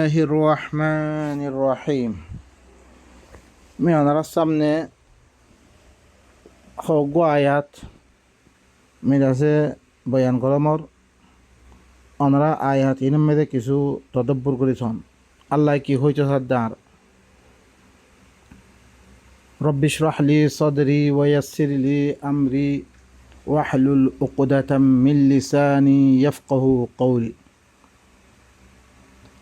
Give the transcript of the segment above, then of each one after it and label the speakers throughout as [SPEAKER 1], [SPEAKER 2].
[SPEAKER 1] الله الرحمن الرحيم من رسمنا خلق آيات من بيان كلامر أنرى آيات إنما ذا كيسو تدبر كريسون الله كي هو تصدر رب اشرح لي صدري ويسر لي أمري واحلل عقدة من لساني يفقه قولي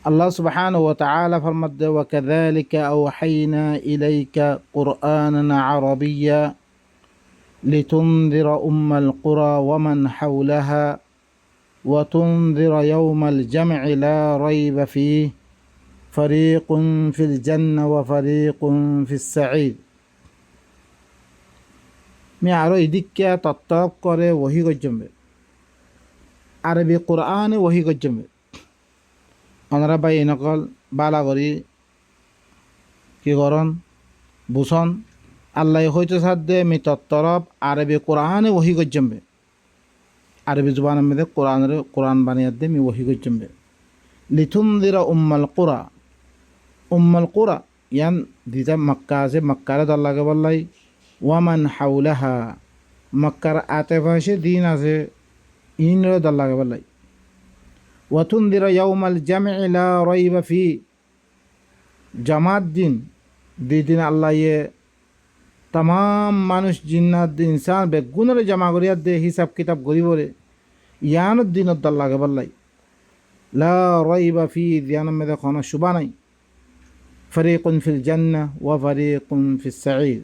[SPEAKER 1] الله سبحانه وتعالى فرمد وكذلك أوحينا إليك قرآنا عربيا لتنذر أم القرى ومن حولها وتنذر يوم الجمع لا ريب فيه فريق في الجنة وفريق في السعيد আরো এদিকে তত্ত্ব করে ওহি গজ্জমবে আরবি কোরআনে ওহি গজ্জমবে ওনারা বাই নকল বালা করি কি করন বুসন আল্লাহ হইতে সাধ্যে মি তত্তরব আরবি কোরআনে ওহি গজ্জমবে আরবি জুবানের মধ্যে কোরআন বানিয়ে দে মি ওহি গজ্জমবে লিতুনদিরা উম্মাল কুরা ইয়ান দিতা মক্কা আছে মক্কারে দল্লাকে বললাই ওয়ামান হাউলাহা মক্কার আতেপাশে দিন আছে ইনরে দল্লাকে বললাই ওয়াতুনদিরা ইয়াউমাল জামঈ লা রাইবা ফি জামাত দিন দিন আল্লাহ ইয়ে তাম মানুষ জিন্নাত ইনসান বেগুনের জমা করিয়া দে হিসাব কিতাব গরিবরে ইয়ানত দিনত দল্লাকে বললাই লা রাইবা ফি দিয়ানের মধ্যে কোনো শুবা নাই ফরিকুন ফিল জান্নাহ ওয়া ফরিকুন ফিস সাঈর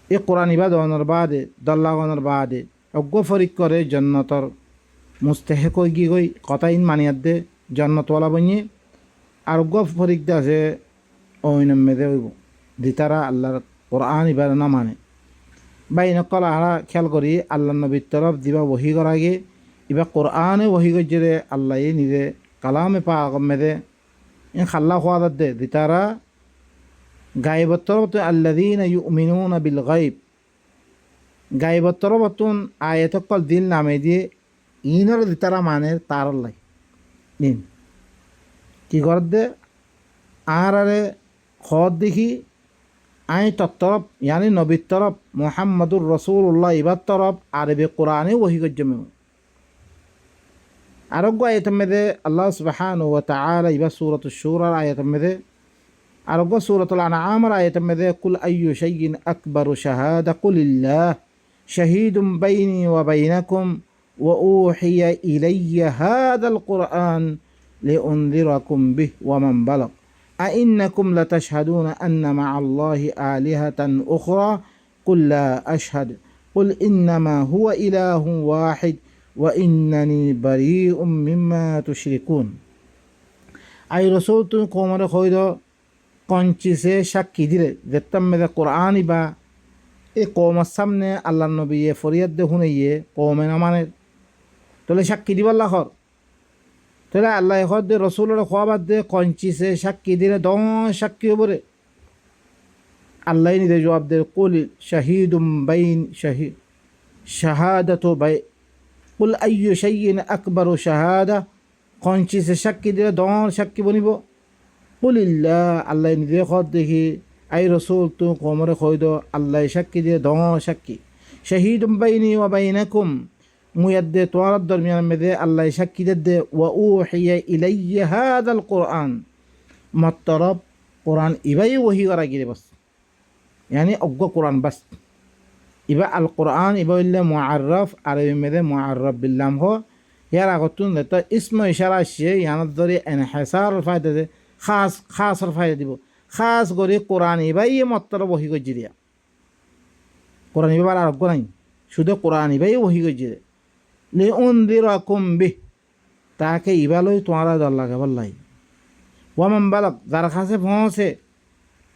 [SPEAKER 1] এই কোরআন ইবাদনের বাদে দল্লাগনের বাদে অজ্ঞ ফরিক করে জন্নতর মুস্তেহেক হয়ে গিয়ে গই কথা ইন মানিয়ার দে জন্নতওয়ালা বনিয়ে আর অজ্ঞ ফরিক দে আছে ওইনম মেদে হইব দিতারা আল্লাহর কোরআন ইবাদ না মানে বাই নকল আরা খেয়াল করি আল্লাহ নবীর তরফ দিবা ওহি করা গে ইবা কোরআনে ওহি গজ্জরে আল্লাহ নিজে কালামে পা মেদে ইন খাল্লা খোয়াদার দে দিতারা গায়েবর তরফত আল্লাযীনা ইউমিনুনা বিল গায়ব গায়েবর তরফতুন আয়াতকল দিল নামে দিয়ে ইনর দিতারা মানে তার লাই ইন কি কর দে আরে খদ দেখি আই তরফ ইয়ানি নবীর তরফ মুহাম্মাদুর রাসূলুল্লাহ ইবার তরফ আরবি কোরআনে ওহি গজ্জমে আরোগ্য আয়াতের মধ্যে আল্লাহ সুবহানাহু ওয়া তাআলা ইবা সূরাতুশ শুরা আয়াতের মধ্যে আরোগ্য সূরাতুল আনআম আয়াতের মধ্যে কুল আইয়ু শাইইন আকবারু শাহাদা কুলিল্লাহ শাহীদুম বাইনি ওয়া বাইনাকুম ওয়া উহিয়া ইলাইয়া হাযাল কুরআন লিউনযিরাকুম বিহি ওয়া মান বালাগ আইন্নাকুম লাতাশহাদুনা আন্না মা'আল্লাহি আলিহাতান উখরা কুল লা আশহাদ কুল ইন্নামা হুয়া ইলাহুন ওয়াহিদ ওয়া ইন্নানি বারীউম মিম্মা তুশরিকুন আই রাসূল তুমি কওমরে কইদ কঞ্চিসে সাক্ষী দিলে যেতাম মেদে কোরআনই বা এই কৌমের সামনে আল্লাহ নবী ফরিয়াদ দে শুনাইয়ে কৌমে না মানে তাহলে সাক্ষী দিবার লাখর তাহলে আল্লাহ এখন দে রসুলের খোয়াবাদ দে কঞ্চিসে সাক্ষী দিলে দম সাক্ষী হবরে আল্লাহ নিদে জবাব দে কুল শাহিদুম বাইন শাহাদাতু বাই কুল আইয়ু শাইইন আকবারু শাহাদা কঞ্চিসে সাক্ষী দিলে দম সাক্ষী বনিব কুলিল্লাহ আল্লাহ নিজে খদ দেখি আই রসুল তুমি কমরে খৈদ আল্লাহ সাক্ষী দিয়ে দং সাক্ষী শাহীদুম বাইনি ওয়া বাইনাকুম মুয়াদ দে তোয়ার দরমিয়ান মেদে আল্লাহ সাক্ষী দে ওয়া উহিয়া ইলাইয়া হাযাল কুরআন মতরব কুরআন ইবাই ওহি করা গিরে বাস ইয়ানি অজ্ঞ কুরআন বাস ইবা আল কুরআন ইবা ইল্লা মুআররাফ আরবি মেদে মুআররাফ বিল্লাম হো ইয়ার আগতুন তা ইসমে ইশারা আছে ইয়ানত দরি ইনহিসার ফায়দা দে খাসর ফায়দা দিব খাস করে কোরআন ইবাই মত্তর বহি গজিরিয়া কোরআন ইবার আরোগ্য নাই শুধু কোরআন ইবাই বহি গজিরে লিউনযিরাকুম বিহি তাকে ইবালই তোমারা দল লাগাবার লাই ওয়ামান বালাগ যার কাছে পৌঁছে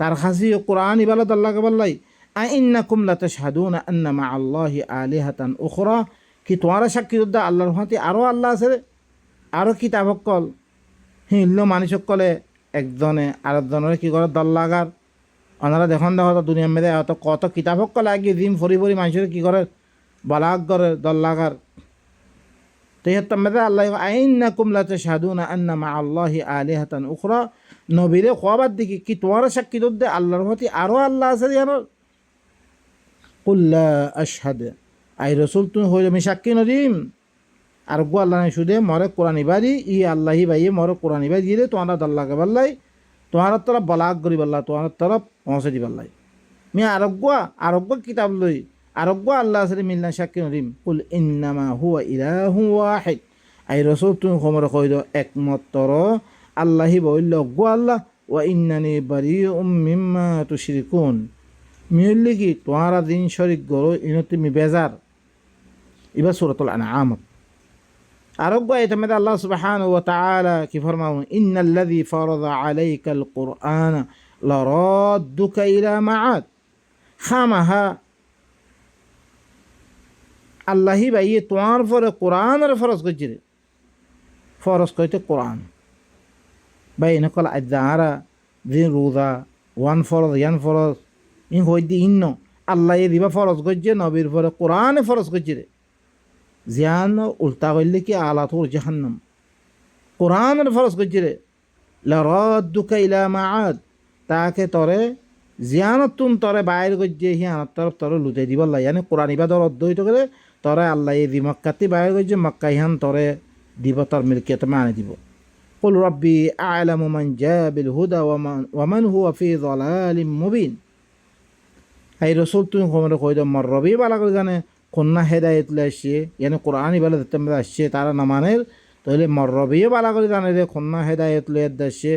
[SPEAKER 1] তার কাছে কোরআন ইবাল দল লাগাবার লাই আইন্নাকুম লাতাশহাদুনা আন্না মা'আল্লাহি আলিহাতান উখরা কি তোমারা সাক্ষী দা আল্লাহর হাতে আরও আল্লাহ আছে আরও কিতাবকল হিল্লো মানুষকলে একজনে আরেকজনের কি করে দল লাগার ওনারা দেখুন দুনিয়ার মেয়েদের এত কত কিতাবক লাগিয়ে দিন ফরি মানুষের কি করে বালাক করে দল লাগার তেহাত্তর আল্লাহ আইন্নাকুম লা তাশহাদুনা আন্না মা আল্লাহি আলিহাতান উখরা, নবীরে খোয়াবার দিকে কি তোমার সাক্ষী দে আল্লাহর প্রতি আরো আল্লাহ আছে জানো? কুল্লা আশহাদ, আই রসুল তুমি হইল আমি সাক্ষী নদীম আর গো আল্লাহ নাই শুধু মরে কোরআন ইবাদি ই আল্লাহি বাইয়ে মরে কোরআন ইবাদি দিয়ে তোমার আল্লাহকে বললাই, তোমার তরফ বলাক করি বললা, তোমার তরফ পৌঁছে দি বললাই। মি আরোগ্য কিতাব লই আরোগ্য আল্লাহ আসলে মিলনা সাক্ষী নদীম। কুল ইন্নামা হুয়া ইলাহু ওয়াহিদ, আই রসুল তুমি খবর কই দো একমাত্র আল্লাহি বইল গো আল্লাহ, ওয়া ইন্নানি বারিউম মিম্মা তুশরিকুন, মিউল্লি কি তোমার দিন শরিক গরো ইনো তুমি বেজার। এবার সূরাতুল আনআম আরোগ্য এতমেদ আল্লাহ সুবহানাহু ওয়া তাআলা কি ফরমাউন, ইন্নাল্লাযী ফারাদা আলাইকাল কুরআন লারাদ্দুকা ইলা মাআদ, খামাহা আল্লাহি বাইয়ে তোমার পরে কোরআনের ফরজ করছে, ফরজ কইতে কোরআন বাই নকল আদারা দিন রোজা ওয়ান ফরজ ইয়ান ফরজ ইন হইদি ইন্ন আল্লাহ দিবা ফরজ করছে নবীর পরে কোরআনে ফরজ করছে রে, জিয়ান উল্টা করলে কি আলাতুর জাহান্নাম, কোরআনের ফরজ করছে রে। লারাদ্দুকা ইলা মাআদ, তাকে তরে জিয়ানত তুন তরে বাইর করছে হিয়ানত তরফ তরে লুটাই দিব আল্লাহ, ইয়ানি কোরআন ইবাদর অধ্যয়িত করে তরে আল্লাহ দি মক্কাতি বাইর করছে, মক্কা ইহান তরে দিব তর মিলকিয়ত মানে দিব। কুল রব্বি আ'লামু মান জা'a বিল হুদা ওয়া মান হুয়া ফি যালালিম মুবিন, এই রসুল তুমি খবর কই দাও মর রবি বালা করে জানে কন্যা হেদায়ত লে আসছে, ইয়ানি কোরআন ইবাদত দেখতে আসছে তারা না মানের, তাহলে মর রবিও বালা করে জানে রে কন্যা হেদায়ত লে আসছে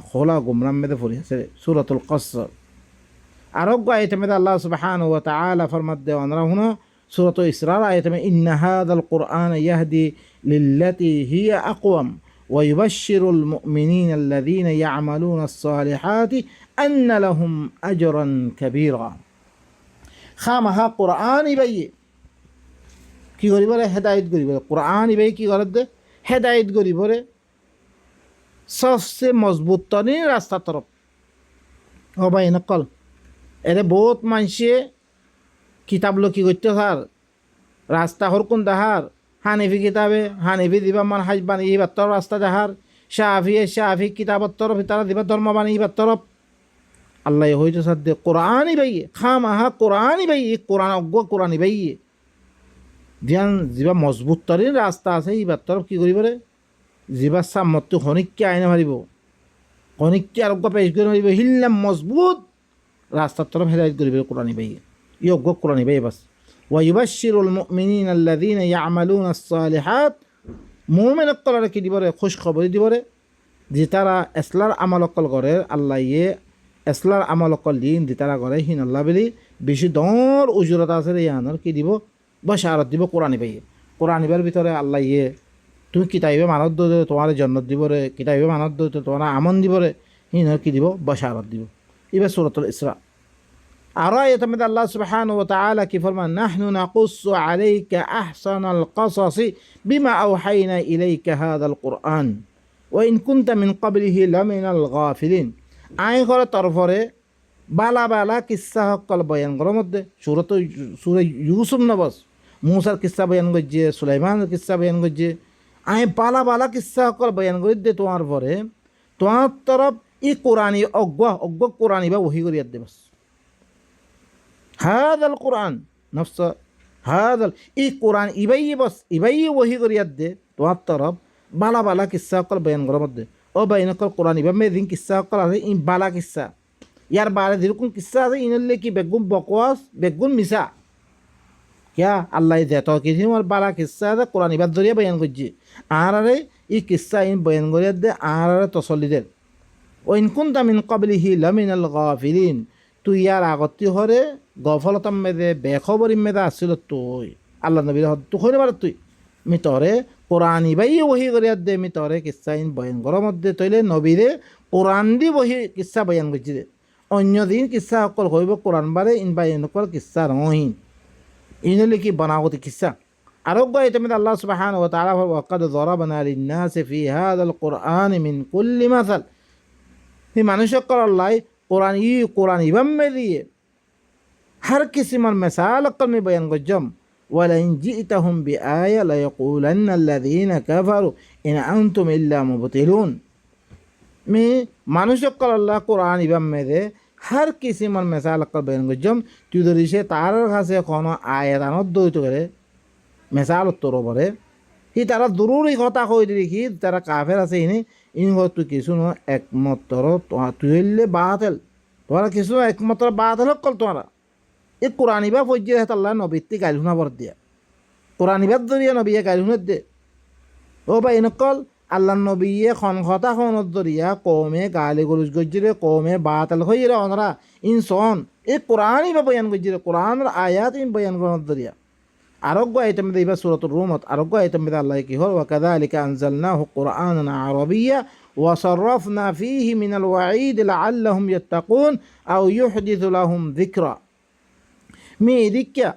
[SPEAKER 1] খোলা গুমরাম মেদে ফুরি আছে সূরাতুল কসর। আরোগ্য আয়াতে মেদে আল্লাহ সুবহানাহু ওয়া তাআলা ফরমাত দে আমরা হুনো সূরাতুল ইসরার আয়াতে মে ইন্না হাযাল কুরআন ইয়াহদি লিল্লাতি হিয়া আকওয়াম ওয়া ইউবাশশিরুল মুমিনিনা আল্লাযীনা ইয়া'মালুনাস সালিহাতি আন্না লাহুম আজরান কাবীরা। খামাহা কোরআন ইবাইয়ে কি করিবরে হেদায়েত করিবরে, কোরআন ইবাই কি করে দে হেদায়েত করিবরে সবচেয়ে মজবুত তরিন রাস্তা তরফ। ও ভাই নকল এরে বহুত মানুষে কিতাব লো কি করতে স্যার রাস্তা হরকুন দাহার, হানিফি কিতাবে হানিফি দিবা মান হাজ বানি ইবার তরফ রাস্তা দাহার, শাফি কিতাবর তরফ তারা দিবা ধর্ম বানি ইবার তরফ। আল্লাহ হইতো সাদ্দে কোরআন ইবাইয়ে খামাহা কোরআন ইবাইয়ে কোরআন অজ্ঞ কোরআন ইবাইয়ে ধ্যান যা মজবুত তরিন রাস্তা আছে ইবার তরফ কি করিবরে যিবা সামর্থ্য খনিককে আইনে মারিব, খনিককে আরোগ্য পেশ করে মারিব, হিল্লাম মজবুত রাস্তার তরফ হেদায়েত করিবে কোরআন ইবাইয়ে ই অজ্ঞ কোরআন ইবাইয়ে বাস। ওয়া ইউবাশশিরুল মুমিনিনা আল্লাযীনা ইয়া'মালুনাস সালিহাত, মুমিন অকলরে কি দিবরে খুশ খবর দিবরে যে তারা এসলার আমল অকল করে আল্লাহ ইয়ে এসলার আমল অকল দিন দি তারা করে হিন আল্লাহ বলি বেশি দর উজুরত আছে ইয়ানোর কি দিব বশারত দিব কোরআন ইবাইয়ে। কোরআন ইবার ভিতরে আল্লাহ ইয়ে তুমি কিতাইবে মানত দে তোমার জন্নত দিবরে, কিতাইবে মানত দে তোমার আমন দিবরে, হিনর কি দিব বশারত দিব। এবার সূরাতুল ইসরা আরো আয়াতের মধ্যে আল্লাহ সুবহানাহু ওয়া তাআলা কি ফরমান, নাহনু নাকুসসু আলাইকা আহসানাল কসাসি বিমা আওহাইনা ইলাইকা হাযাল কুরআন ওয়া ইন কুনতা মিন ক্বাবলিহি লামিনাল গাফিলিন। আই করে তরফরে বালা বালা কিসসা হকল বয়ান করার মধ্যে সূরা ইউসুফ নবস মুসার কিসসা বয়ান করছে, সুলাইমানের কিসসা বয়ান করছে, আই বালা বালা কিসসা হকল বয়ান করে দে তোমার পরে তোমার তরফ ই কোরআনি অজ্ঞ কোরআনি বা ওহি করিয়া দে বাস। হাদাল কোরআন নফস হাদাল ই কোরআন ইবাই বস ইবাই ওহি করিয়া দে তোমার তরফ বালা বালা কিসসা হকল বয়ান করার মধ্যে। ও বাইন কল কোরআন ইবা মেদিন কিসসা হকল আছে ই বালা কিসসা ইয়ার বারে যেরকম কিসসা আছে ইনলে কি বেগুন বকওয়াস বেগুন মিসা क्या আল্লাহ যেত কিছু আমার বালা কিসসা আছে কোরআন ইবার জরিয়া বয়ান করছে আর আরে ই কিসসা ইন বয়ান করিয়া দে আর আরে তসল্লি ও ইনকুনতা মিন ক্বাবলিহি লামিনাল গাফিলিন, তুই ইয়ার আগতি হরে গফলতাম মেদে বেখবরিম মেদে আসছিল তুই আল্লাহ নবীর তুই হইনে পার তুই মি তরে কোরআন ইবাই ওহি করিয়া দে মি তরে কিসসা ইন বয়ান করার মধ্যে তৈলে নবীরে কোরআন দি বহি কিসসা বয়ান করছি দে। অন্য দিন কিসসা সকল হইব কোরআন বারে ইন বয়ান কর কিসসা রহিন ইনলে কি বানাগতি কিসসা। আরোগ্য এতমেদ আল্লাহ সুবহানাহু ওয়া তাআলা ওয়াকাদ যারাবনা লিন-নাসি ফি হাযাল কুরআন মিন কুল্লি মাসাল, হি মানুষক আল্লাহ কোরআন ইবাম মে দিয়ে हर किस्म मिसाल अक्ल में बयान गजम ওয়ালাইন জিতাহুম বিআয়া লায়াকুলান্না আল্লাযীনা কাফারু ইন আনতুম ইল্লা মুবতিলুন। মে মানুষকল আল্লাহ কোরআন ইবাম মেদে হর কিসি মন মেসাল কল বেন গজম তুই ধরিছে তার কাছে কোনো আয়াত আনত দইত করে মেসাল উত্তর বলে হি তারা জরুরি কথা কই দেখি তারা কাফের আছে ইনি ইন তুই কিছু ন একমত তুই হইলে বাতিল তোরা কিছু একমত বাতিল কল তোরা এই কোরআন ইবা ফজ্জে আল্লাহ নবীতি গাইলুনা বর দিয়া কোরআন ইবার দরিয়া নবিয়ে গাইলুনা দে ও বা ইনকল আল্লাহ নবীয়ে খন কথা খনত দরিয়া কমে গালি গলুজ গজ্জিরে কমে বাতাল হইরে অনরা ইনসন এই কোরআনই বা বয়ান গজ্জিরে কোরআনের আয়াত ইন বয়ান খনত দরিয়া আরোগ্য আইটেম দে ইবা সূরাতুর রুমত আরোগ্য আইটেম দে আল্লাহ কি হল ওয়া কাযালিকা আনজালনাহু কুরআনান আরাবিয়্যা ওয়া সাররাফনা ফীহি মিনাল ওয়াঈদ লাআল্লাহুম ইয়াত্তাকুন আও ইউহদিসু লাহুম যিকরা। মি দিক্কা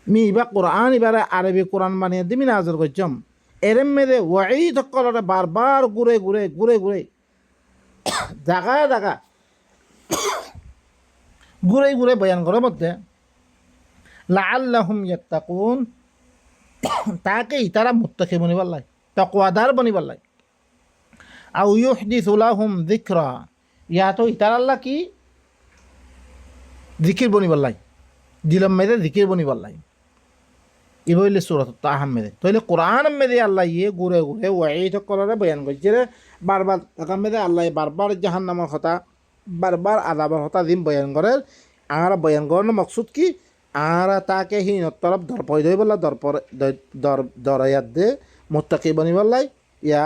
[SPEAKER 1] মি ইবা কোরআন ইবারে আরবি কোরআন বানিয়ে দিমি নাজর গজ্জম এরম মেদে ওয়াঈদ কলরে বারবার ঘুরে ঘুরে ঘুরে ঘুরে জায়গা জায়গা ঘুরে ঘুরে বয়ান করার মধ্যে লাআল্লাহুম ইয়াত্তাকুন তাকে তারা মুত্তাকি বনিবার লাই তাকওয়াদার বনিবার লাই আও ইউহদিসু লাহুম যিকরা ইয়া তো ইতারাল্লাহ কি জিকির বনিবার লাই দিলম মেদে জিকির বনিবার লাই ইবইলে সূরাত তাহা মেদে তাইলে কোরআন মেদে আল্লাহ ইয়ে ঘুরে ঘুরে ওয়াঈদ কলরে বয়ান করছে বারবার টাকা মেদে আল্লাহ বারবার জাহান্নামের কথা বারবার আযাবের কথা দিন বয়ান করে আর বয়ান করার মকসুদ কি আর তাকে হিন তরফ দরপয় দই বললা দরায়াত দে মুত্তাকি বনিবার লাই ইয়া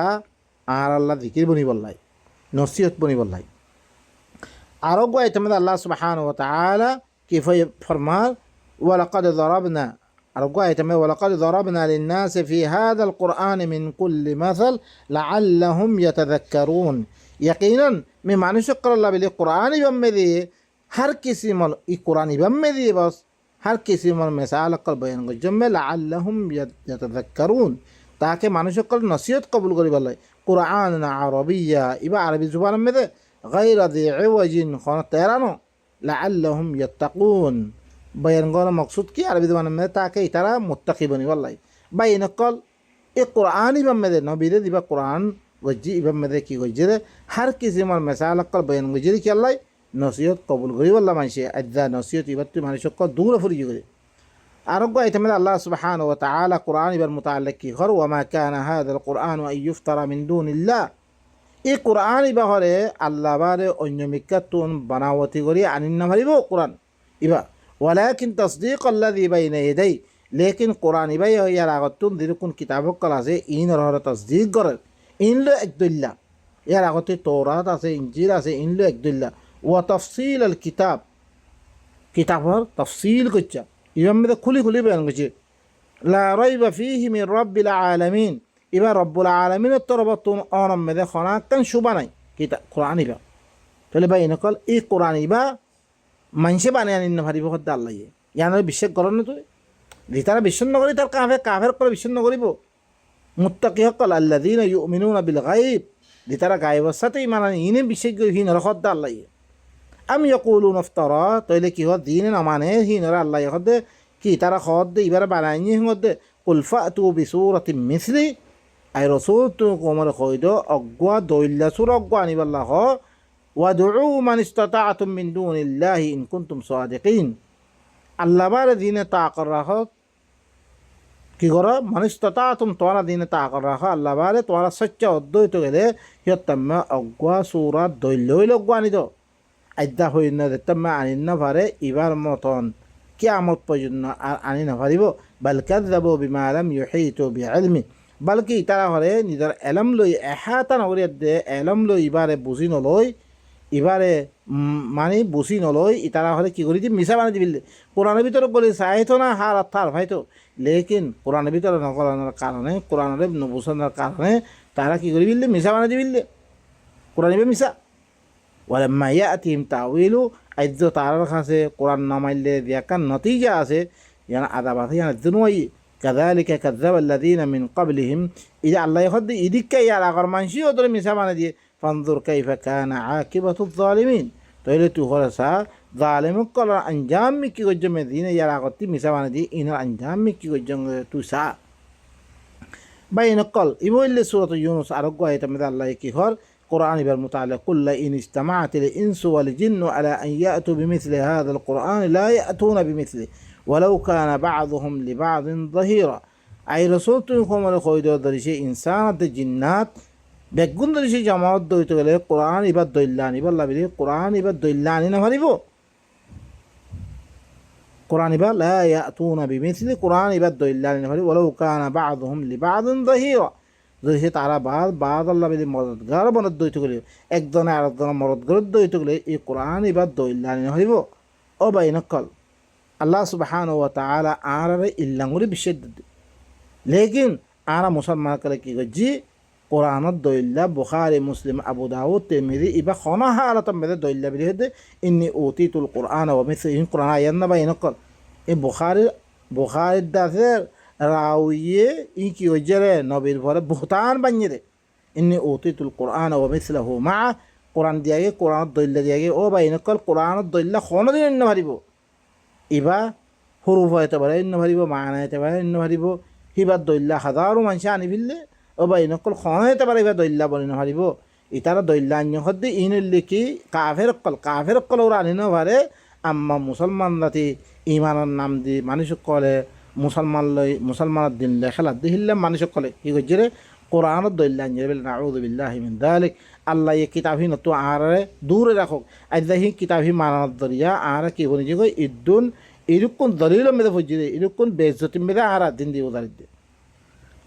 [SPEAKER 1] আর আল্লাহ জিকির বনিবার লাই নসিহত বনিবার লাই আরো গোয়াইতে মেদে আল্লাহ সুবহানাহু ওয়া তাআলা কিফায় ফরমান ওয়ালাকাদ যারাবনা ولقد ضربنا للناس في هذا القرآن من كل مثل لعلهم يتذكرون يقينا من معنى شكر الله بالقرآن بمدي هر كسي مال القرآن بمدي بس هر كسي مال مثال قلب ينجم لعلهم يتذكرون تاكي معنى شكر نصيحت قبول قريب الله قرآن عربية إبا عربي زبان مدي غير ذي عوج خانة تيرانو لعلهم يتقون বয়ান করার মকসুদ কি আরবি জবান মধ্যে তাকে তারা মুত্তাকি বনিবার লাই বা ইনকল এই কোরআন ইবাম মেদে নবীরে দিবা কোরআন গজ্জি ইবাম মেদে কি গজ্জি রে হার কিসিমার মেসাল অকল বয়ান গজ্জি কি আল্লাহ নসিহত কবুল করি বললাম মানুষে আজ্জা নসিহত ইবার তুই মানুষ দূরে ফুরি করে আরোগ্য আইতেম আল্লাহ সুবহানাহু ওয়া তাআলা কোরআন ইবার মুতাআল্লিক কি ঘর ওয়া মা কানা হাযাল কুরআন আন ইফতারা মিন দুনিল্লাহ এই কোরআন ইবা হরে আল্লাহ বারে অন্য মিক্কাতুন বানাওয়াতি করি আনিন না ভারিব কোরআন ইবা ولكن تصديق الذي بين يدي लेकिन कुरान भाई यार आगत तुम दिल कुन किताबों कला से इन रह तस्दीक कर इन लो एकदुल्ला यार आगत तौरात आसे इंजील आसे इन लो एकदुल्ला व तफसील अल किताब किताब पर तफसील कुछ इबा में खुली खुली बयान कुछ ला रैब फीहि मिन रब्बिल आलमीन इबा रब्बुल आलमीन तरबतुन और में दे खाना कन शुबा नहीं किताब कुरान इबा चले भाई नकल ई कुरान इबा মানুষে বানিয়ে আনিন না ভারিব হদ্দা আল্লাহ ইয়ানোর বিশ্বাস করেন না তুই যদি তারা বিশ্বাস নকরি তার কাফের করে বিশ্বাস নকরিব মুত্তাকি হকল আল্লাযীনা ইউমিনুনা বিল গায়ব যদি তারা গায়বের সাথে ইমান আনে ইনে বিশ্বাস করি হিনর হদ্দা আল্লাহ আমি ইয়াকুলুন ইফতারা তাইলে কি হদ দিন না মানে হিনর আল্লাহ হদ্দে কি তারা হদ্দে ইবারে বানাইনি হদ্দে কুল ফাতু বিসূরাতিন মিসলি আই রাসূল তু কোমর কইদ অগওয়া দইল্লা সুর অগওয়া আনিবাল্লাহ وادعوا من استطعتم من دون الله إن كنتم صادقين الله بار دين তাআকার রাখো কি করো من استطعتم তোরা দিনে তাআকার রাখো আল্লাহ বারে তোরা সচ্চা অদ্বৈত গেলে হিয়তাম্মা অগওয়া সূরা দইলই লগওয়ানি দো আইদা হইন না তাম্মা আনিন না পারে ইবার মতন কিয়ামত পর্যন্ত আর আনি না পারিব বাল কাযাবু বিমা লাম ইউহিতু বিইলমি বলকি তারা হরে নিজের এলম লই এহাতা নগরিয়া দে এলম লই ইবারে বুঝি নলই এবারে মানে বুঝি নলই তারা হলে কী করি মিশা বানিয়ে দিবিল কোরআনের ভিতরে বলি চাইতো না হার অর্থাৎ ভাইতো লেকিন কোরআনের ভিতরে নকলানোর কারণে কোরআনের নবুসানোর কারণে তারা কী করি বিললে মিশা বানিয়ে দিবিল কোরআন মিশা বলে মাইয়া আতিম তাউইলু আদ্য তার কাছে কোরআন নামাইলে দেখার নতিজা আছে যেন আদা বাধা যেন দুনুয়াই কাযালিকা কাযাবা আল্লাযীনা মিন ক্বাবলিহিম ইজা আল্লাহ হদ ইদিককে ইয়ার আগর মানুষই ওদের মিশা বানিয়ে দিয়ে ফানজুর কাইফা কানা আকিবাতুয যালিমিন তাইলে তুই হরসা জালেমুকল আঞ্জাম কি করছেন মেদিনে ইয়ার আগতি মিশা মানে দি ইনার আঞ্জাম কি করছেন তুই সা বা ইনকল ইবইল্লে সুরত ইউনুস আরোগ্য আয়তা মেদা আল্লাহ কি হর কোরআন ইবার মুতাআলা কুল্লা ইন ইজতামাআতিল ইনসু ওয়াল জিন্নু আলা আন ইয়াতু বিমিথলি হাযাল কুরআন লা ইয়াতুনা বিমিথলি ওয়ালাউ কানা বা'যুহুম লিবা'যিন যাহিরা আই রাসূল তুই কোমরে কইদ দরিসে ইনসানাত জিন্নাত বেগুন দরিসে জামাত দইতে গেলে কোরআন ইবার দইল্লানি বল্লা বিলি কোরআন ইবার দইল্লানি না পারিব কোরআন ইবার লা ইয়াতুনা বিমিথলি কোরআন ইবার দইল্লানি না পারিব ওয়ালাউ কানা বা'যুহুম লিবা'যিন যাহিরা যদি সে তারা বাদ আল্লাহ বিলি মদদগার বনত দইতে গেলে একজনে আরেকজনের মদদগার দইতে গেলে এই কোরআন ইবার দইল্লানি না পারিব ও বাইনকল আল্লাহ সুবহানাহু ওয়া তাআলা আরারে ইল্লাঙ্গুরি বিশেষ লেকিন আরা মুসলমান করে কি গজি কোরআনত দইল্লা বুখারী মুসলিম আবু দাউদ তিরমিজি ইবা খনা হালাত মেদে দইল্লা বিলি হেদে ইন্নী উতিতুল কুরআন ওয়া মিসলিহি কুরআন আয়ান্না বাইনকল এই বুখারীর দাসে রাউয়ে ই কি হইজরে নবীর পরে বুহতান বানিয়ে ইন্নী উতিতুল কুরআন ওয়া মিসলিহু মা কোরআন দিয়াগে কোরআনত দইল্লা দিয়াগে ও বাইনকল কোরআনত দইল্লা খনা দিন না পারিব ইবা হুরুফ হইতে পারে ইন্ন ভারিব মানা হইতে পারে ইন্ন ভারিব হিবার দইল্লা হাজারো মানুষ আনি ফেললে ও বা ইনকল খন হইতে পারে ইবা দইল্লা বলি ন ভারিব ইতারা দইল্লা আন্য হদ্দে ইনল্লে কি কাফের অক্কল ওরা আনি ন পারে আম্মা মুসলমান রাতি ইমানের নাম দি মানুষ কলে মুসলমানের দিন লেখালা দিহিল্লে মানুষ কলে কি গজ্জরে কোরআনত দইল্লা আনিয়ে বলে নাউযু বিল্লাহি মিন যালিক আল্লাহ এই কিতাবহি নতু আরে দূরে রাখক আইদাহি কিতাবহি মানার দরিয়া আর কি বলি যে ইদ্দুন ইরুকুন দলিল মেদে ফজিরে ইরুকুন বেজ্জতি মেদে আর দিন দি উদারিতে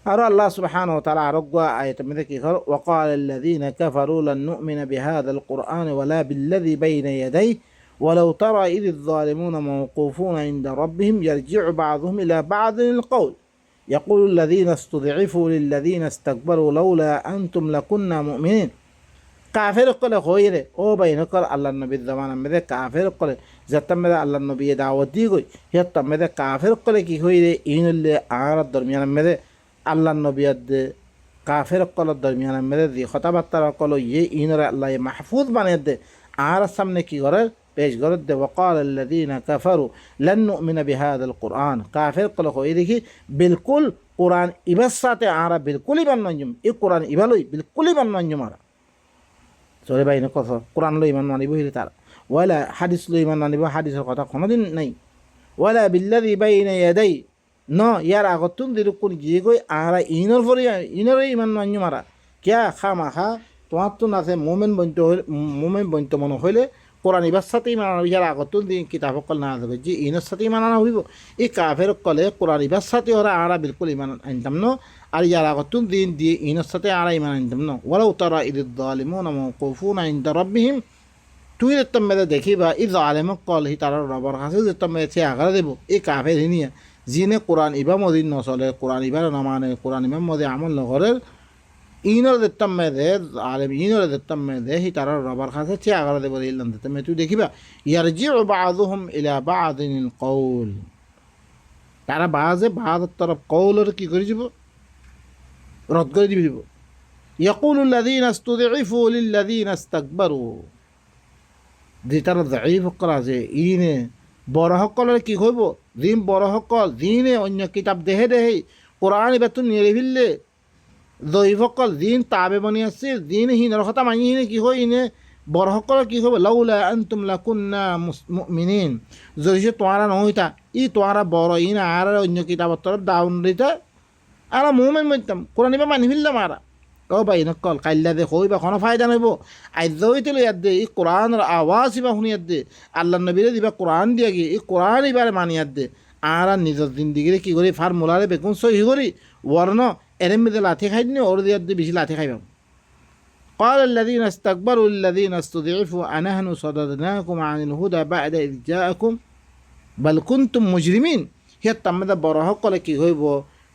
[SPEAKER 1] আর আল্লাহ সুবহানাহু ওয়া তাআলা আরোগ্য আয়াত মেদে কি কর ওয়াকাল আল্লাযীনা কাফারু লান নু'মিনা বিহাযাল কুরআন ওয়ালা বিল্লাযী বাইনা ইয়াদাইহি ولو ترى إذ الظالمون موقوفون عند ربهم يرجع بعضهم إلى بعض القول يقول الذين استضعفوا للذين استكبروا لولا أنتم لكنا مؤمنين কাফের কলে হইরে ও বাইনকল আল্লাহ নবীর জামানা মেদে কাফের কলে যেতাম মেদে আল্লাহ নবী দাওয়াত দি গই হেতাম মেদে কাফের কলে কি হইরে ইনলে আর দরমিয়ান মেদে আল্লাহ নবীয়াত দে কাফের কলের দরমিয়ান মেদে দি কথাবার্তা কল ইয়ে ইনরে আল্লাহ মাহফুজ বানিয়ে দে আর সামনে কি করে পেশ করে দে ওয়াকাল আল্লাযীনা কাফারু লান নু'মিনা বিহাযাল কুরআন কাফের কলে হইরে কি বিলকুল কুরআন ইবার সাথে আরা বিলকুল ইমান নঞ্জুম এই কুরআন ইবালই বিলকুল ইমান নঞ্জুম আরা চলে বাইনে কথা কোরআন লো ইমান মানিব হইলে তার ওয়ালা হাদিস লো ইমান মানিব হাদিসের কথা কোনোদিন নাই ওয়ালা বিল্লাযী বাইনা ইয়াদাই ন ইয়ার আগতুন দিরুকুন গিয়ে গই আরা ইনর ফরি ইনর ইমান মান্য মারা কিয়া খামা খা তোমার তো নাছে মোমেন বন্ত মনে হইলে কোরআন ইবার সাথে ইমান ইয়ার আগতুন দিন কিতাব কল না যাবে যে ইনর সাথে ইমান আনা হইব এই কাফের কলে কোরআন ইবার সাথে ওরা আরা বিলকুল ইমান আনতাম ন আর ইয়ার আগতুন দিন দিয়ে ইনর সাথে আরা ইমান আনতাম ন ওয়ালাউ তারা ইদিদ যালিমুনা মাওকুফুনা ইনদা রাব্বিহিম তুই যেতাম মেদে দেখিবা ই জালেমক কল হি তার রবার কাছে যেতাম মেদে সে আগারে দেব এই কাফের হিনিয়া যিনে কোরআন ইবা মদিন নচলে কোরআন ইবার নমানে কোরআন ইমাম মদে আমল নগরের ইনর যেতাম মেদে আলেম ইনর যেতাম মেদে হি তার রবার কাছে সে আগারে দেব ইল্লাম যেতাম মেদে তুই দেখিবা ইয়ারজিউ বা'যুহুম ইলা বা'যিল কওল তারা বাজে বাদের তরফ কওলের কি করে দিব রদ করে দিব ইয়াকুলু আল্লাযীনা ইসতুদঈফু লিল্লাযীনা ইসতাকবারু যে তারা দাঈফ করা যে ইনে বড় সকলের কি হইব দিন বড় সকল দিনে অন্য কিতাব দেহে কোরআন এবার তো নিয়ে ফেললে দৈব সকল দিন তাবে বনি আসছে দিন হিনের কথা মানি হিনে কি হয় ইনে বড় সকলের কি হইব লাউলা আনতুম লাকুন্না মুমিনিন যদি সে তোমারা নহইতা ই তোমারা বড় ইন আর অন্য কিতাবের তরফ ডাউন দিতে আর মুমিন বলতাম কোরআন এবার মানি ফেললাম আর ও ভাই নকল কাইল্লা দে হই বা কোনো ফায়দা নইব আইজ হইতে ইয়াদ দে এই কোরআনের আওয়াজ ইবা শুনিয়াদ দে আল্লাহ নবীরে দিবা কোরআন দিয়া গিয়ে এই কোরআন এবারে মানিয়াদ দে আর নিজের জিন্দিগিরে কি করি ফার্মুলারে বেগুন সহি করি ওর্ণ এর মধ্যে লাথি খাই নি ওর দিয়াদ বেশি লাথি খাইবাম قال الذين استكبروا الذين استضعفوا أنحن صددناكم عن الهدى بعد إذ جاءكم بل كنتم مجرمين هي تمدا বড় কলে কি হইব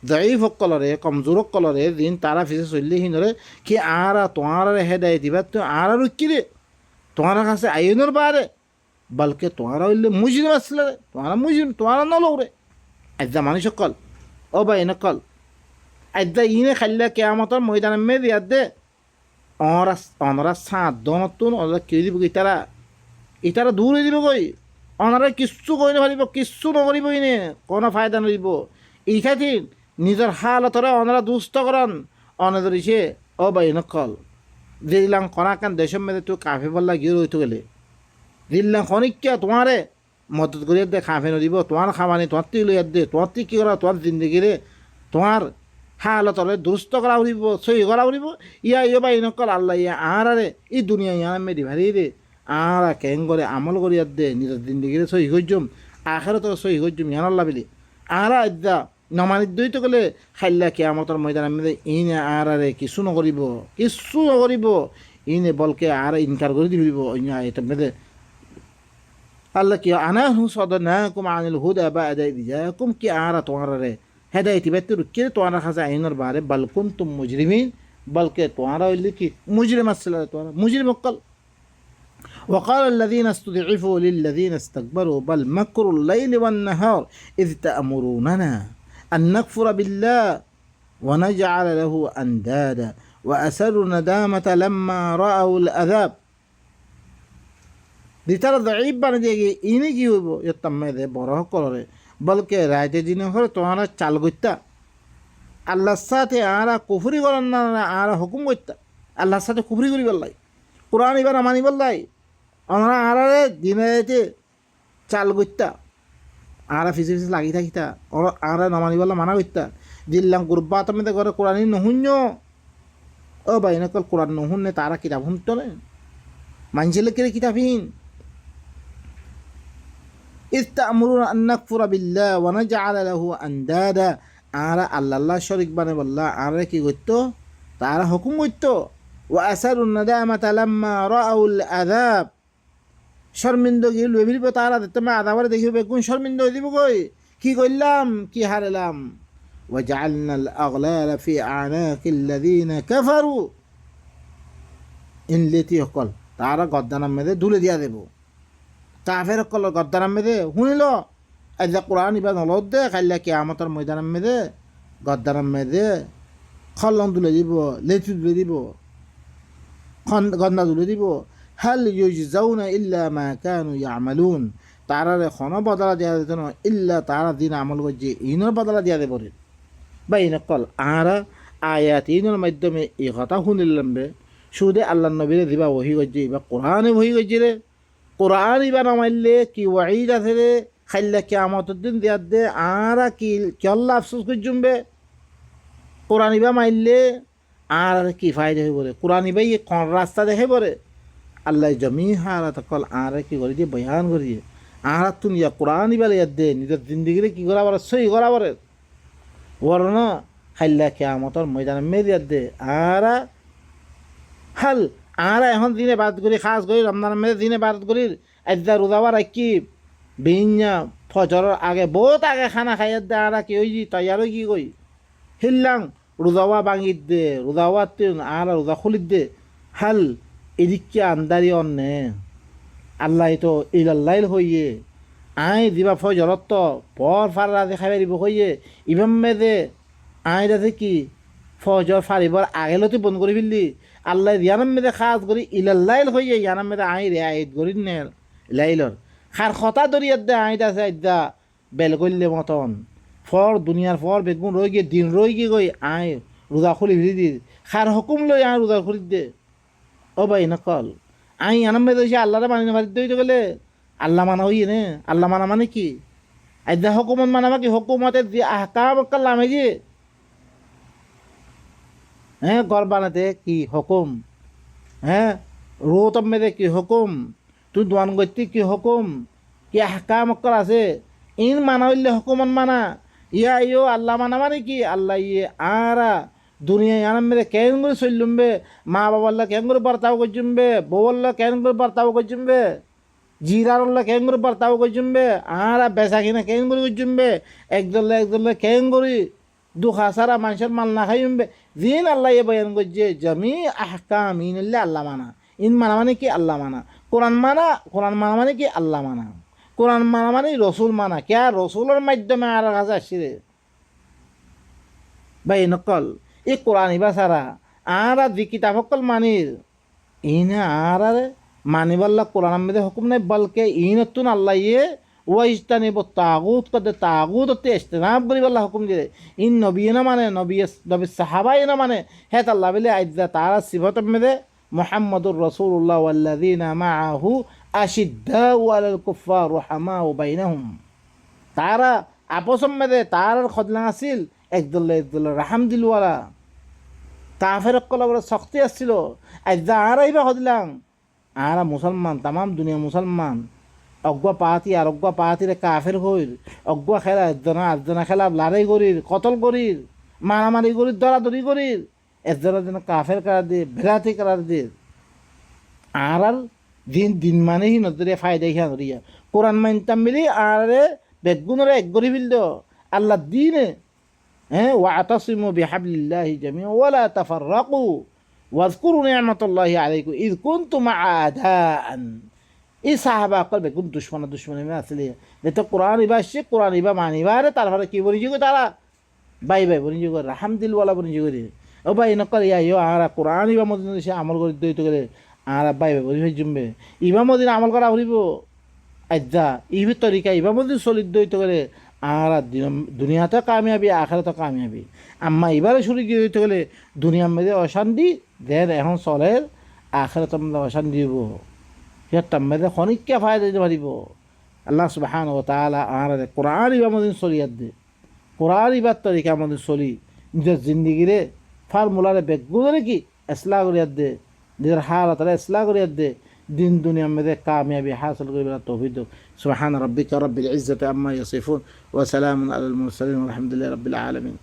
[SPEAKER 1] দাঈফ কলরে কমজোর কলরে দিন তারা ফিসে চললে হিনরে কি আরা তোমার হেদায় দিবা তো আর কি রে তোমার কাছে আইনের বারে বলকে তোমার হইলে মুজরিম আসলে তোমার মুজরিম তোমার নলও রে আজ্জা মানুষ কল ও ভাই নকল আজ্জা ইনে খাইলে কেয়ামতর ময়দানে মে দিয়া দে অনরা সাত দনতুন ওরা কে দিব ইতারা দূরে দিব কই অনারে কিচ্ছু কই নপারিব, কিচ্ছু নকরিব, ইনে কোনো ফায়দা নরিব। এই খাতির নিজের হালতরে অনারা দুষ্ট করন। অনে ধরিছে ও বাই নকল দিলাম কনাকান দেশের মেয়েদের তুই কাফে বললা গিয়ে রইতে গেলে দিল্লাম খনিকা তোমারে মদত করিয়া দে, খাফে নদিব তোমার খাবানি তোমার তুই লইয়া দে, তোমার তুই কী করা তোমার জিন্দগিরে তোমার হালতরে দুষ্ট করা উড়িব, সহি করা উড়িব। ইয়া বাই নকল আল্লাহ ইয়া আরে এই দুনিয়া ইয়া মেরি ভারি রে আর কেন করে আমল করিয়া দে, নিজের জিন্দগিরে সহি করছুম, আখের তো সহি করছুম ইয়ান আল্লাহ বিলি। আর আদ্যা নমানিত দইতে গেলে খাইলা কেয়ামতর ময়দান আমি ইনে আরে কিছু নকরিব, কিছু নকরিব, ইনে বলকে আর ইনকার করে দিব ইয়া এটা মেদে আল্লাহ কি আনাহু সাদানাকুম আনিল হুদা বা'দা ইয জাআকুম কি আরা তোয়ারে হেদায়েতি বেতু কি তোয়ারা খাজা আইনার বারে বাল কুনতুম মুজরিমিন, বলকে তোয়ারা হইলে কি মুজরিম আসলে তোয়ারা মুজরিম অকল। وقال الذين استضعفوا للذين استكبروا بل مكر الليل والنهار إذ تأمروننا أن نكفر بالله ونجعل له أندادا وأسروا الندامة لما رأوا العذاب। দিতারা দাইব বানে দিয়ে ইনি কি হইব ইত্তাম্মে দে বড় করে বলকে রাইতে দিন হলে তোমারা চাল গইতা আল্লাহর সাথে আরা কুফরি করেন না, আরা হুকুম করতা আল্লাহর সাথে কুফরি করি বললাই, কোরআন এবার মানি বললাই, আমরা আরারে দিনে রাইতে চাল গইতা আরা ফিসে ফিসে লাগি থাকিতা আরা নামানি বললা মানা করতা দিল্লাম গুরবা তুমি তো ঘরে কোরআনই নহুন্য। ও ভাই নকল কোরআন নহুন তারা কিতাব শুনতো না মানছিল কে কিতাবহীন। إذ تأمرون أن نكفر بالله ونجعل له أندادا আরা আল্লাহ শরীক বানে বললা আরা কি করতো তারা হুকুম করতো। وأسروا الندامة لما رأوا العذاب শর্মিন্দগি লইব তারা তুমি আদাবার দেখিবে কোন শর্মিন্দ দিব কই কি কইলাম কি হারালাম। وجعلنا الأغلال في أعناق الذين كفروا ইনলেতি হকল তারা গদ্দানার মেদে ধুলে দিয়া দেব, কাফের হকল গদ্দানার মেদে শুনিল আজ কোরআন ইবা নলত দে খাইলা কিয়ামতের ময়দানের মেদে গদ্দানার মেদে খল্লন তুলে দিব, লেচু তুলে দিব, গন্ডা তুলে দিব। হাল ইউজজাউনা ইল্লা মা কানু ইয়ামালুন তারারে খন বদলা দিয়া দিত না ইল্লা তারা দিন আমল করছে ইনর বদলা দিয়া দেব রে। বা ইনকল আরা আয়াত ইনর মাধ্যমে এই কথা শুনিলাম বে সুদে আল্লাহ নবীরে দিবা ওহি করছে এবার কোরআনে ওহি করছে রে। কোরআন এবার নামাইলে কি ওয়াইদ আছে রে খাইলে কিয়ামতের দিন দিয়া দে আরা কি আল্লাহ আফসোস করছুমবে। কোরআন ইবা মাইলে আর কি ফায়দা হয়ে পড়ে, কোরআন ইবাই কোন রাস্তা দেখে পড়ে আল্লাহ জমি হারা তকল আর কি করে দিয়ে বয়ান করিয়ে আর তুন ইয়া কোরআন ইবালে ইয়াদ দে নিজের জিন্দগিরে কি করা পারে সই করা পারে বর্ণ খাইলা কিয়ামতের ময়দানে মেরিয়া দে আরা হাল আরা এখন দিনে বাদ করি খাস করি রমজান মেরে দিনে বাদ করি আজ্জা রোজাবার কি বিঞ্জা ফজরের আগে বহুত আগে খানা খাইয়া দে আরা কি ওই তৈয়ারও কি কই হিল্লাং রোজাওয়া বাঙিত দে রোজাওয়া তুন আর রোজা খুলিত দে হাল এদিকে আন্দারি অন্নে আল্লাহ তো ইলাল্লাইল হইয়ে আই দিবা ফজরত তো পর ফারা দেখাই পারিব হইয়ে ইভাম মেদে আই দাতে কি ফজর ফারিবর আগেলতে বন্ধ করে ফেললি আল্লাহ ইয়ানাম মেদে খাস করি ইলাল্লাইল হইয়ে ইয়ানাম মেদে আই রে আইত করি নে লাইলর খার খতা দরিয়াত দে আইত আছে আইদা বেল করলে মতন ফর দুনিয়ার ফর বেগুন রই গিয়ে দিন রই গিয়ে গই আই রোজা খুলি ফিরি দি খার হুকুম লই আই রোজা খুলি দে। ও ভাই নকল আই আনাম মেদে আল্লাহরে মানি না বাড়িতে হইতে গেলে আল্লাহ মানা হইয়ে নে আল্লাহ মানা মানে কি আইদা হুকুমত মানাবা কি হুকুমতের যে আহকাম কাল্লাম এই যে হ্যাঁ ঘর বানাতে কি হুকুম, হ্যাঁ রোতম মেদে কি হুকুম, তুই দোয়ান করতে কি হুকুম, কি আহকাম অক্কল আছে ইন মানা হইলে হুকুমত মানা ইয়া ইয়ো আল্লাহ মানা মানে কি আল্লাহ ইয়ে আরা দুনিয়ায় আনাম মেদে কেন করে চললুমবে মা বাবাল্লা কেন করে বার্তাও করছুমবে বউল্লা কেন করে বার্তাও করছুমবে জিরারল্লা কেন করে বার্তাও করছুমবে আরা বেচা কিনা কেন করে করছুমবে একদলে কেন করি দুখা সারা মানুষের মাল না খাইবে দিন আল্লাহ এ বয়ান করছে জমি আহকাম ইন আল্লাহ মানা ইন মানা মানে কি আল্লাহ মানা কোরআন মানা মানে কি আল্লাহ মানা কোরআন মানা মানে রসুল মানা কে রসুলের মাধ্যমে আর কাছে আসছে ভাই নকল এই কোরআন ইবা সারা আর দি কিতাব সকল মানির ইনে আর মানিবাল্লা কোরআন মধ্যে হুকুম নাই বলকে ইনতুন আল্লাহ ইয়ে ওয়াইজতানিব তাগুত কদে তাগুত অতি ইজতিনাব করিবাল্লা হুকুম দিয়ে ইন নবী না মানে নবী সাহাবাই না মানে হেত আল্লাহ বলে আইজা তারা সিফত মধ্যে মুহাম্মাদুর রাসূলুল্লাহ ওয়াল্লাযিনা মাআহু আশিদ্দাউ আলাল কুফার রুহামাউ বাইনাহুম তারা আপস মধ্যে তার খদলা আছিল একদল রাহাম দিলওয়ালা কাফের কল বড় শক্তি আসছিল আইজা আর আইবা হদিলাম আরা মুসলমান তামাম দুনিয়া মুসলমান অজ্ঞা পাহাতি আর অজ্ঞা পাহাতিরে কাফের হইল অজ্ঞা খেলা একজনা খেলা লড়াই করির কতল করির মারামারি করির দরাদরি করির একজনের জন্য কাফের করার দিয়ে ভেরাতি করার দিয়ে আর দিন মানেই নজরিয়া ফায়দাই খেয়া ধরিয়া কোরআন মাইনতাম মিলি আরে বেগুনরে এক গরি ফিল আল্লাহ দিনে হ্যাঁ ওয়াতাসিমু বিহাবলিল্লাহি জামিআ ওয়ালা তাফাররাকু واذكروا نعمة الله عليكم إذ كنتم أعداء এই সাহাবা আকল বেগুন দুশ্মনী আসলে যেটা কোরআন ইবা সে কোরআন ইবা মানিবারে তারপরে কি বলি যোগ তারা বাই বনি যোগ রাহামদিলওয়ালা বনি যোগ রে ও ভাই নকর ইয়া আর কোরআন ইবা মদিন সে আমল করে দইত করে আর বাই বনি ভাই জুমবে ইবা মদিন আমল করা হরিব আজ্জা ইবি তরিকা ইবা মদিন সলিদ দইত করে আর দুনিয়াতে কামিয়াবি আখেরাতে কামিয়াবি আম্মা এবারে শুরু গিয়ে দইত গেলে দুনিয়ার মধ্যে অশান্তি দেন এখন চলের আখেরাতে অশান্তি দিব সিহঁতৰ মেদে খনিক্কা ফায়দা দিতে পাৰিব আল্লাহ সুবহানাহু ওয়া তাআলা আর কোরআন ইবা মদিন চলিয়াত দে কোরআন ইবার তরিকা মদিন চলি নিজের জিন্দগিরে ফর্মুলারে বেগুনরে কি ইসলাহ করিয়াত দে নিজের হালাতরে ইসলাহ করিয়াত দে দিন দুনিয়ার মধ্যে কামিয়াবি হাসিল করিবার তৌফিক দাও সুবহান রাব্বিকা রাব্বিল ইজ্জাতি আম্মা ইয়াসিফুন ওয়া সালামুন আলাল মুরসালিন ওয়া আলহামদুলিল্লাহি রাব্বিল আলামিন